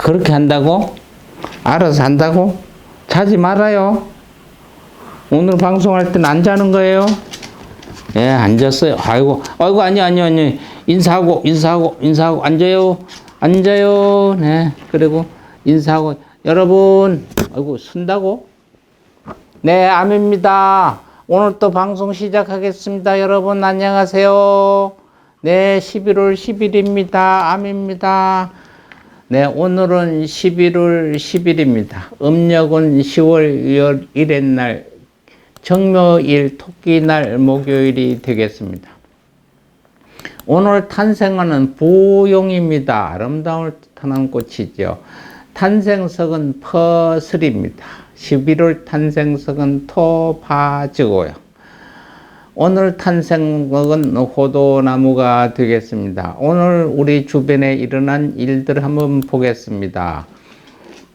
그렇게 한다고? 알아서 한다고? 자지 말아요. 오늘 방송할 땐 안 자는 거예요. 예, 앉았어요. 아이고, 아니. 인사하고, 앉아요. 앉아요. 네, 그리고 인사하고, 여러분, 아이고, 쓴다고? 네, 암입니다. 오늘 또 방송 시작하겠습니다. 여러분, 안녕하세요. 네, 11월 10일입니다. 암입니다. 네, 오늘은 11월 10일입니다. 음력은 10월 1일 날, 정묘일, 토끼날, 목요일이 되겠습니다. 오늘 탄생하는 부용입니다. 아름다움을 뜻하는 꽃이죠. 탄생석은 퍼슬입니다. 11월 탄생석은 토파지고요. 오늘 탄생석은 호도나무가 되겠습니다. 오늘 우리 주변에 일어난 일들 한번 보겠습니다.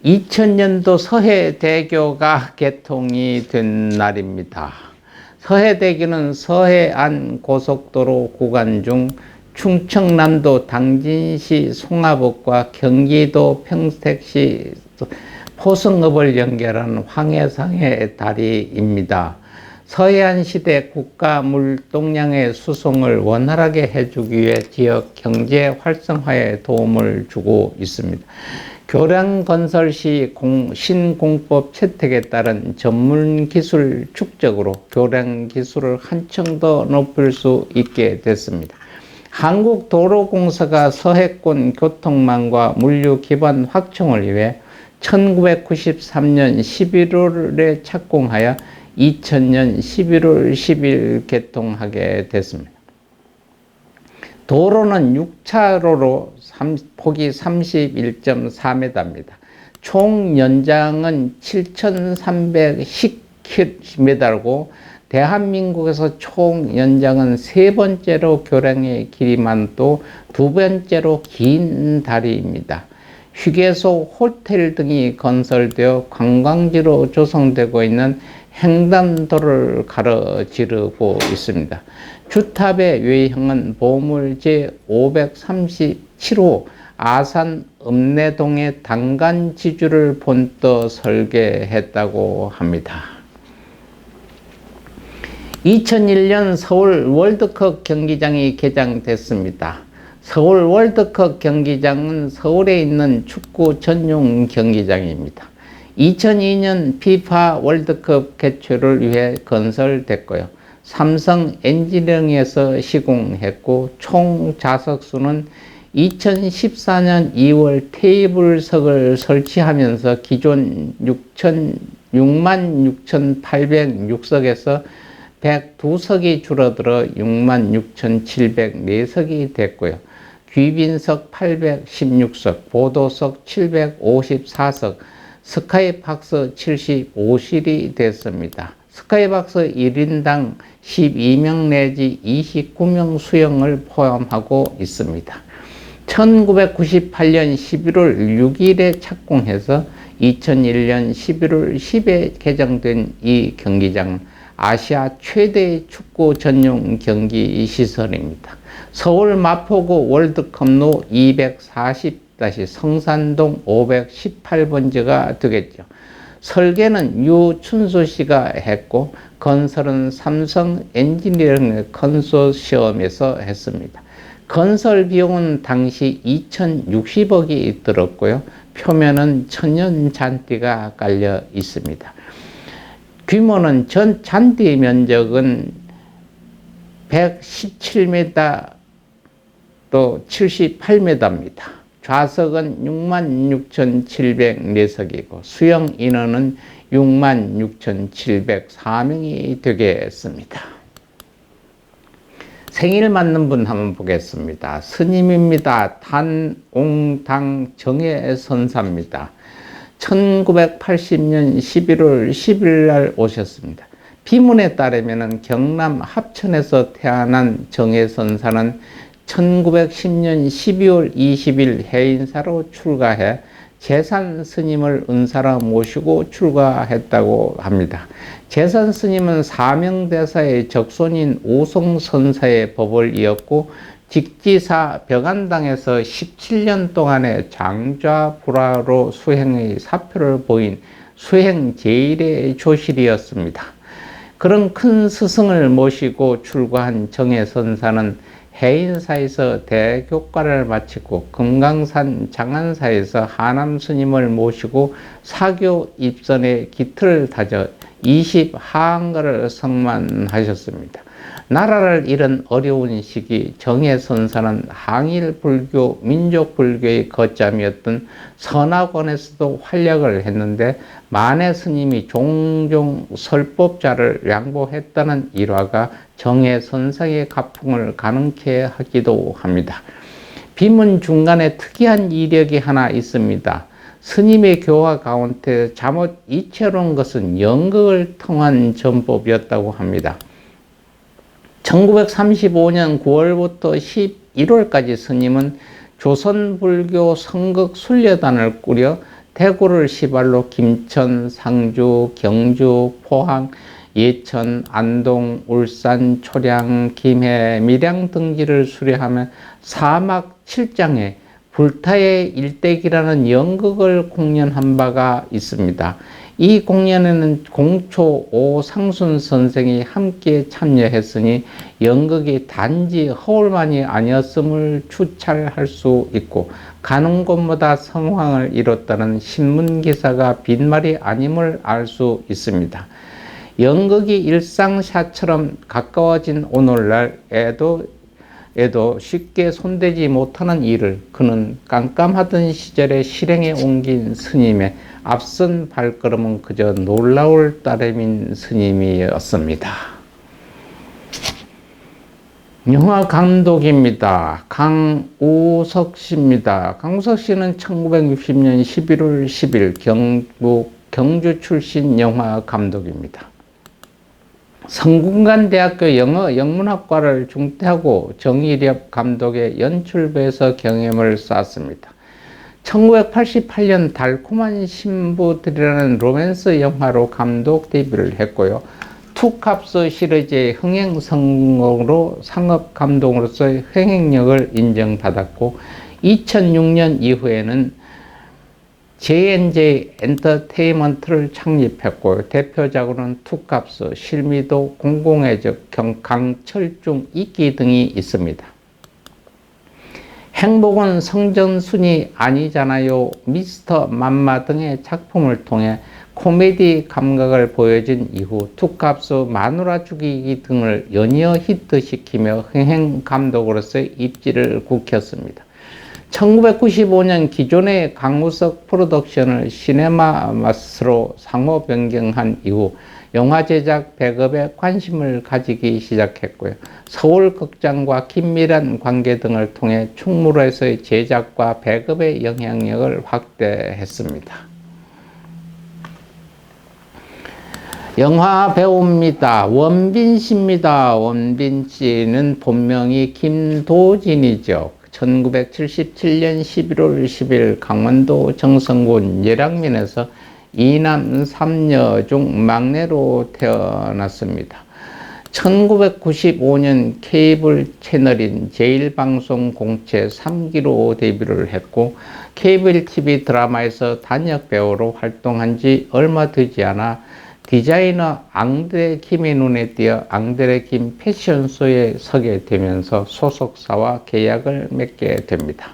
2000년도 서해대교가 개통이 된 날입니다. 서해대교는 서해안 고속도로 구간 중 충청남도 당진시 송화읍과 경기도 평택시 포성읍을 연결하는 황해상의 다리입니다. 서해안 시대 국가 물동량의 수송을 원활하게 해주기 위해 지역 경제 활성화에 도움을 주고 있습니다. 교량 건설 시 신공법 채택에 따른 전문 기술 축적으로 교량 기술을 한층 더 높일 수 있게 됐습니다. 한국도로공사가 서해권 교통망과 물류 기반 확충을 위해 1993년 11월에 착공하여 2000년 11월 10일 개통하게 됐습니다. 도로는 6차로로 폭이 31.4m입니다. 총 연장은 7,310km고 대한민국에서 총 연장은 세 번째로 교량의 길이만 또 두 번째로 긴 다리입니다. 휴게소, 호텔 등이 건설되어 관광지로 조성되고 있는 횡단도로를 가로지르고 있습니다. 주탑의 외형은 보물 제537호 아산 읍내동의 당간지주를 본떠 설계했다고 합니다. 2001년 서울 월드컵 경기장이 개장됐습니다. 서울 월드컵 경기장은 서울에 있는 축구 전용 경기장입니다. 2002년 피파 월드컵 개최를 위해 건설됐고요. 삼성 엔지니어링에서 시공했고 총 좌석수는 2014년 2월 테이블석을 설치하면서 기존 66,806석에서 102석이 줄어들어 66,704석이 됐고요. 귀빈석 816석, 보도석 754석, 스카이박스 75실이 됐습니다. 스카이박스 1인당 12명 내지 29명 수용을 포함하고 있습니다. 1998년 11월 6일에 착공해서 2001년 11월 10일에 개장된 이 경기장은 아시아 최대의 축구 전용 경기 시설입니다. 서울 마포구 월드컵로 240-성산동 518번지가 되겠죠. 설계는 유춘수 씨가 했고 건설은 삼성 엔지니어링 컨소시엄에서 했습니다. 건설 비용은 당시 2,060억이 들었고요. 표면은 천연 잔디가 깔려 있습니다. 규모는 전 잔디 면적은 117m 또 78m입니다. 좌석은 66,704석이고 수용 인원은 66,704명이 되겠습니다. 생일 맞는 분 한번 보겠습니다. 스님입니다. 단옹당 정해선사입니다. 1980년 11월 10일 날 오셨습니다. 비문에 따르면 경남 합천에서 태어난 정해선사는 1910년 12월 20일 해인사로 출가해 재산 스님을 은사로 모시고 출가했다고 합니다. 재산 스님은 사명대사의 적손인 우송선사의 법을 이었고 직지사 벽안당에서 17년 동안의 장좌불화로 수행의 사표를 보인 수행 제1의 조실이었습니다. 그런 큰 스승을 모시고 출가한 정해선사는 해인사에서 대교과를 마치고 금강산 장안사에서 하남 스님을 모시고 사교 입선의 기틀을 다져 20하한가를 성만하셨습니다. 나라를 잃은 어려운 시기 정해선사는 항일불교, 민족불교의 거점이었던 선악원에서도 활약을 했는데 만해 스님이 종종 설법자를 양보했다는 일화가 정해선사의 가풍을 가능케 하기도 합니다. 비문 중간에 특이한 이력이 하나 있습니다. 스님의 교화 가운데 잠옷 이채로운 것은 연극을 통한 전법이었다고 합니다. 1935년 9월부터 11월까지 스님은 조선불교 성극순례단을 꾸려 대구를 시발로 김천, 상주, 경주, 포항, 예천, 안동, 울산, 초량, 김해, 밀양 등지를 수례하며 사막 7장에 불타의 일대기라는 연극을 공연한 바가 있습니다. 이 공연에는 공초 오상순 선생이 함께 참여했으니 연극이 단지 허울만이 아니었음을 추찰할 수 있고 가는 곳마다 성황을 이뤘다는 신문기사가 빈말이 아님을 알 수 있습니다. 연극이 일상샤처럼 가까워진 오늘날에도 쉽게 손대지 못하는 일을 그는 깜깜하던 시절에 실행에 옮긴 스님의 앞선 발걸음은 그저 놀라울 따름인 스님이었습니다. 영화 감독입니다. 강우석 씨입니다. 강우석 씨는 1960년 11월 10일 경주 출신 영화 감독입니다. 성균관대학교 영문학과를 중퇴하고 정일엽 감독의 연출부에서 경험을 쌓았습니다. 1988년 달콤한 신부들이라는 로맨스 영화로 감독 데뷔를 했고요. 투캅스 시리즈의 흥행 성공으로 상업 감독으로서의 흥행력을 인정받았고 2006년 이후에는 J&J 엔터테인먼트를 창립했고 대표작으로는 투캅스, 실미도, 공공의 적, 강철중, 이기 등이 있습니다. 행복은 성전순이 아니잖아요, 미스터 맘마 등의 작품을 통해 코미디 감각을 보여준 이후 투캅스, 마누라 죽이기 등을 연이어 히트시키며 흥행 감독으로서의 입지를 굳혔습니다. 1995년 기존의 강우석 프로덕션을 시네마마스로 상호 변경한 이후 영화 제작 배급에 관심을 가지기 시작했고요. 서울극장과 긴밀한 관계 등을 통해 충무로에서의 제작과 배급의 영향력을 확대했습니다. 영화 배우입니다. 원빈 씨입니다. 원빈 씨는 본명이 김도진이죠. 1977년 11월 10일 강원도 정선군 예랑면에서 2남 3녀 중 막내로 태어났습니다. 1995년 케이블 채널인 제1방송 공채 3기로 데뷔를 했고 케이블 TV 드라마에서 단역 배우로 활동한 지 얼마 되지 않아 디자이너 앙드레 김의 눈에 띄어 앙드레 김 패션쇼에 서게 되면서 소속사와 계약을 맺게 됩니다.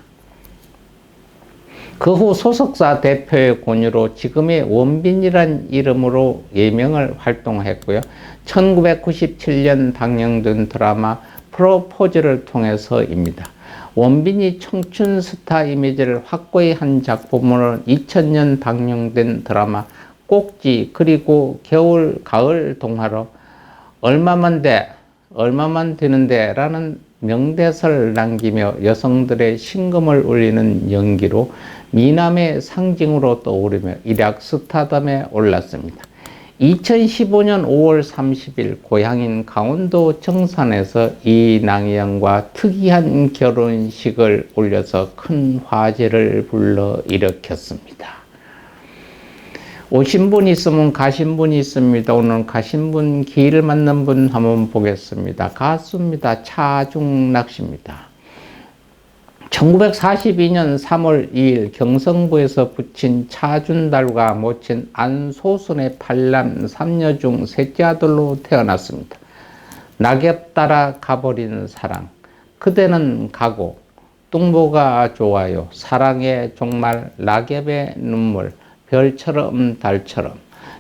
그 후 소속사 대표의 권유로 지금의 원빈이란 이름으로 예명을 활동했고요. 1997년 방영된 드라마 프로포즈를 통해서입니다. 원빈이 청춘 스타 이미지를 확고히 한 작품으로 2000년 방영된 드라마 꼭지 그리고 겨울 가을 동화로 얼마만 되는데 라는 명대사를 남기며 여성들의 심금을 울리는 연기로 미남의 상징으로 떠오르며 일약 스타덤에 올랐습니다. 2015년 5월 30일 고향인 강원도 정산에서 이낭영과 특이한 결혼식을 올려서 큰 화제를 불러일으켰습니다. 오신 분 있으면 가신 분이 있습니다. 오늘 가신 분, 기회를 맞는 분 한번 보겠습니다. 가수입니다. 차중락 씨입니다. 1942년 3월 2일 경성부에서 부친 차준달과 모친 안소순의 8남 3녀 중 셋째 아들로 태어났습니다. 낙엽 따라 가버린 사랑, 그대는 가고, 뚱보가 좋아요, 사랑의 종말, 낙엽의 눈물, 별처럼 달처럼.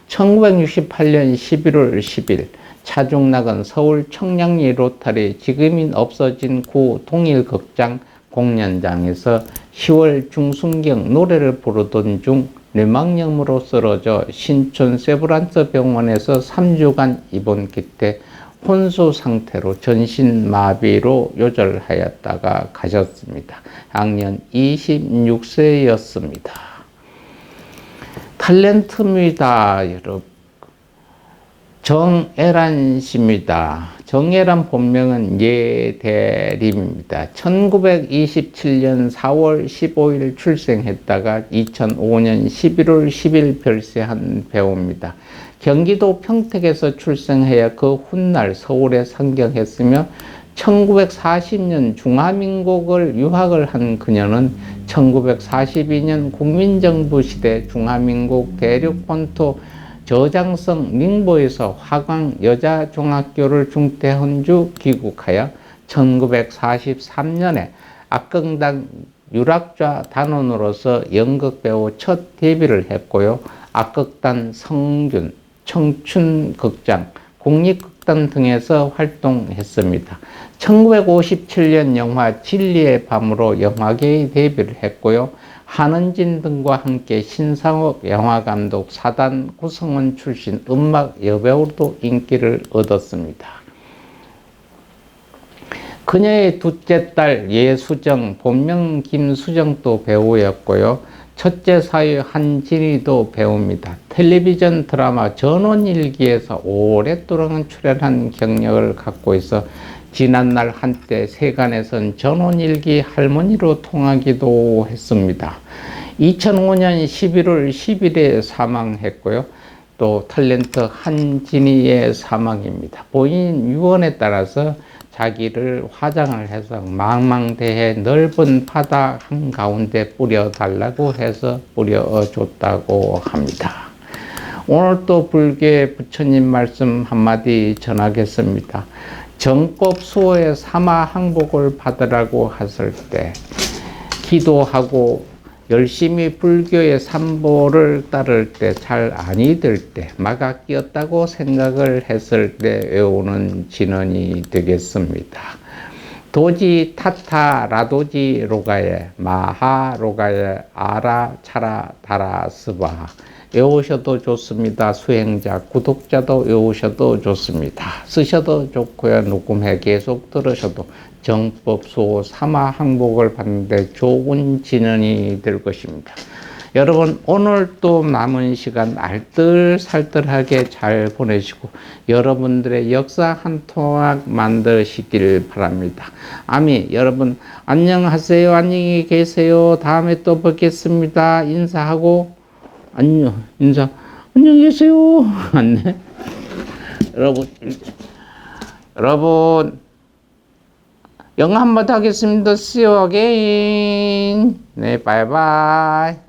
1968년 11월 10일 차중락은 서울 청량리 로타리 지금은 없어진 구 동일극장 공연장에서 10월 중순경 노래를 부르던 중 뇌망염으로 쓰러져 신촌 세브란스 병원에서 3주간 입원 끝에 혼수 상태로 전신마비로 요절하였다가 가셨습니다. 양년 26세였습니다. 탤런트입니다, 여러분. 정애란 씨입니다. 정애란 본명은 예대림입니다. 1927년 4월 15일 출생했다가 2005년 11월 10일 별세한 배우입니다. 경기도 평택에서 출생하여 그 훗날 서울에 상경했으며 1940년 중화민국을 유학을 한 그녀는 1942년 국민정부 시대 중화민국 대륙본토 저장성 닝보에서 화강 여자중학교를 중퇴한 주 귀국하여 1943년에 악극단 유락좌 단원으로서 연극배우 첫 데뷔를 했고요. 악극단 성균, 청춘극장, 국립극단 등에서 활동했습니다. 1957년 영화 진리의 밤으로 영화계에 데뷔를 했고요. 한은진 등과 함께 신상옥 영화감독 사단 구성원 출신 음악 여배우로 인기를 얻었습니다. 그녀의 둘째 딸 예수정, 본명 김수정도 배우였고요. 첫째 사위 한진희도 배우입니다. 텔레비전 드라마 전원일기에서 오랫동안 출연한 경력을 갖고 있어 지난날 한때 세간에선 전원일기 할머니로 통하기도 했습니다. 2005년 11월 10일에 사망했고요. 또 탤런트 한진희의 사망입니다. 본인 유언에 따라서 자기를 화장을 해서 망망대해 넓은 바다 한가운데 뿌려달라고 해서 뿌려줬다고 합니다. 오늘 또 불교의 부처님 말씀 한마디 전하겠습니다. 정법 수호의 사마항복을 받으라고 했을 때 기도하고 열심히 불교의 삼보를 따를 때 잘 아니 될 때 마가 끼었다고 생각을 했을 때 외우는 진언이 되겠습니다. 도지 타타 라도지 로가에 마하 로가에 아라 차라 다라 스바 외우셔도 좋습니다. 수행자, 구독자도 외우셔도 좋습니다. 쓰셔도 좋고요. 녹음해 계속 들으셔도 정법 수호 사마 항복을 받는데 좋은 진언이 될 것입니다. 여러분 오늘 또 남은 시간 알뜰살뜰하게 잘 보내시고 여러분들의 역사 한 토막 만드시길 바랍니다. 아미 여러분 안녕하세요. 안녕히 계세요. 다음에 또 뵙겠습니다. 인사하고 안녕 인사 안녕히 계세요. 안내 여러분 영어 한번 하겠습니다. See you again. 네, 바이바이.